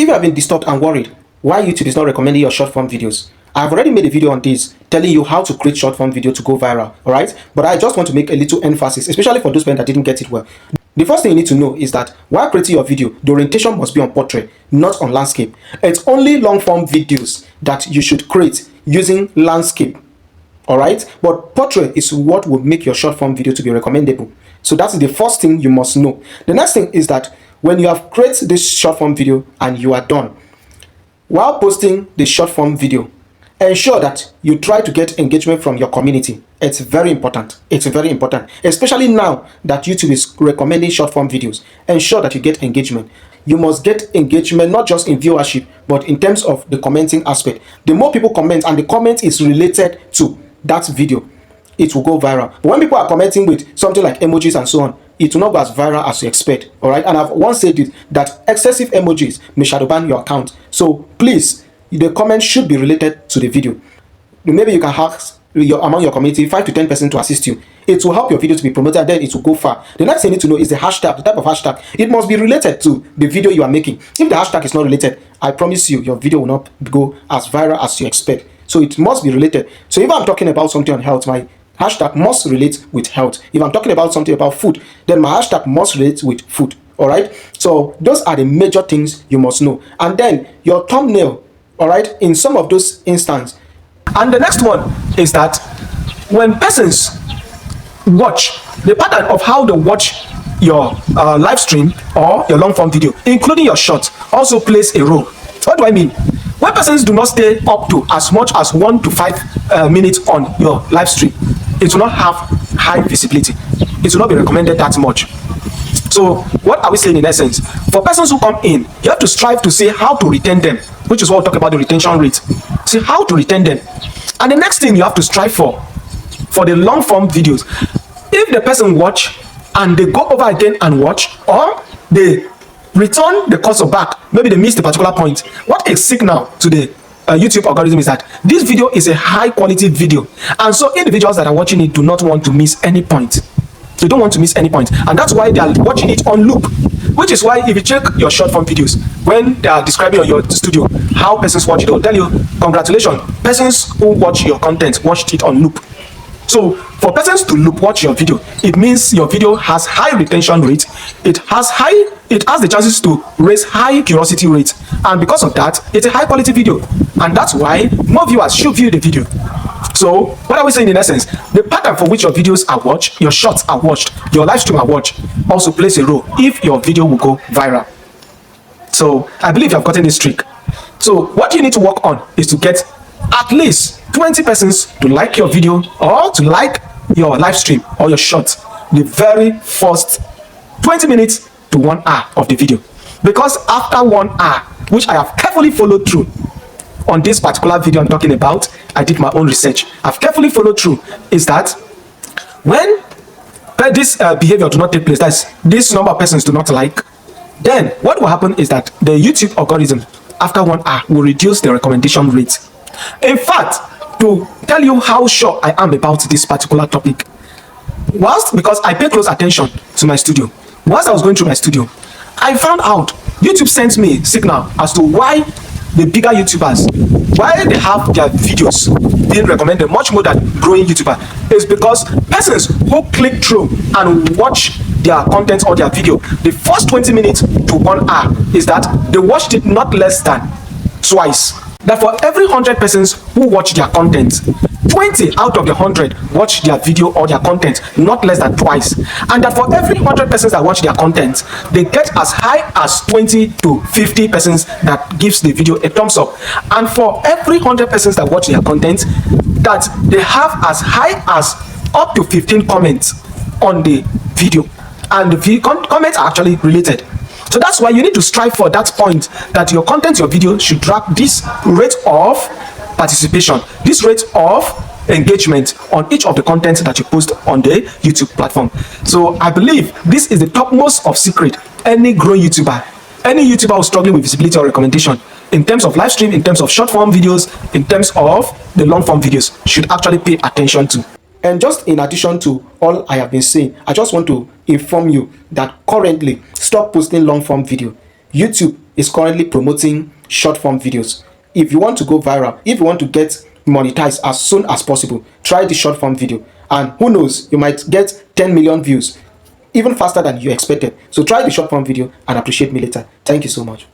you have been disturbed and worried why YouTube is not recommending your short form videos, I've already made a video on this telling you how to create short form video to go viral, alright? But I just want to make a little emphasis, especially for those people that didn't get it well. The first thing you need to know is that while creating your video, the orientation must be on portrait, not on landscape. It's only long form videos that you should create using landscape, alright? But portrait is what will make your short form video to be recommendable. So that's the first thing you must know. The next thing is that when you have created this short form video and you are done, while posting the short form video, ensure that you try to get engagement from your community. It's very important. It's very important, especially now that YouTube is recommending short form videos. Ensure that you get engagement. You must get engagement not just in viewership, but in terms of the commenting aspect. The more people comment and the comment is related to that video, it will go viral. But when people are commenting with something like emojis and so on, it will not go as viral as you expect. All right, and I've once said it that excessive emojis may shadow ban your account. So please, the comment should be related to the video. Maybe you can ask among your community 5 to 10 persons to assist you. It will help your video to be promoted, and then it will go far. The next thing you need to know is the hashtag, the type of hashtag. It must be related to the video you are making. If the hashtag is not related, I promise you, your video will not go as viral as you expect. So it must be related. So if I'm talking about something on health, my hashtag must relate with health. If I'm talking about something about food, then my hashtag must relate with food. All right. So those are the major things you must know. And then your thumbnail, all right, in some of those instances. And the next one is that when persons watch, the pattern of how they watch your live stream or your long form video, including your shorts, also plays a role. What do I mean? When persons do not stay up to as much as 1 to 5 minutes on your live stream, it will not have high visibility. It will not be recommended that much. So what are we saying in essence? For persons who come in, you have to strive to see how to retain them, which is what we'll talk about, the retention rate. See how to retain them. And the next thing you have to strive for the long form videos, if the person watch and they go over again and watch, or they return the cursor back, maybe they missed a particular point, what a signal to the YouTube algorithm is that this video is a high quality video, and so individuals that are watching it do not want to miss any point. They don't want to miss any point, and that's why they are watching it on loop. Which is why if you check your short form videos, when they are describing on your studio how persons watch it, they'll tell you, congratulations, persons who watch your content watched it on loop. So for persons to loop watch your video, it means your video has high retention rate, it has the chances to raise high curiosity rate, and because of that, it's a high quality video, and that's why more viewers should view the video. So what are we saying in essence? The pattern for which your videos are watched, your shorts are watched, your live stream are watched, also plays a role if your video will go viral. So I believe you have gotten this trick. So what you need to work on is to get at least 20 persons to like your video or to like your live stream or your short the very first 20 minutes to 1 hour of the video. Because after 1 hour, which I have carefully followed through on this particular video I'm talking about, I did my own research, I've carefully followed through, is that when this behavior do not take place, that's this number of persons do not like, then what will happen is that the YouTube algorithm after 1 hour will reduce the recommendation rate. In fact, to tell you how sure I am about this particular topic, because I pay close attention to my studio, whilst I was going through my studio, I found out YouTube sent me signal as to why the bigger YouTubers, why they have their videos being recommended much more than growing YouTuber, is because persons who click through and watch their content or their video, the first 20 minutes to 1 hour, is that they watched it not less than twice. That for every 100 persons who watch their content, 20 out of the 100 watch their video or their content not less than twice, and that for every 100 persons that watch their content, they get as high as 20 to 50 persons that gives the video a thumbs up, and for every 100 persons that watch their content, that they have as high as up to 15 comments on the video, and the comments are actually related. So that's why you need to strive for that point, that your content, your video should track this rate of participation, this rate of engagement on each of the content that you post on the YouTube platform. So I believe this is the topmost of secret any growing YouTuber, any YouTuber who's struggling with visibility or recommendation in terms of live stream, in terms of short form videos, in terms of the long form videos, should actually pay attention to. And just in addition to all I have been saying, I just want to inform you that currently, stop posting long form video. YouTube is currently promoting short form videos. If you want to go viral, if you want to get monetized as soon as possible, try the short form video, and who knows, you might get 10 million views even faster than you expected. So try the short form video and appreciate me later. Thank you so much.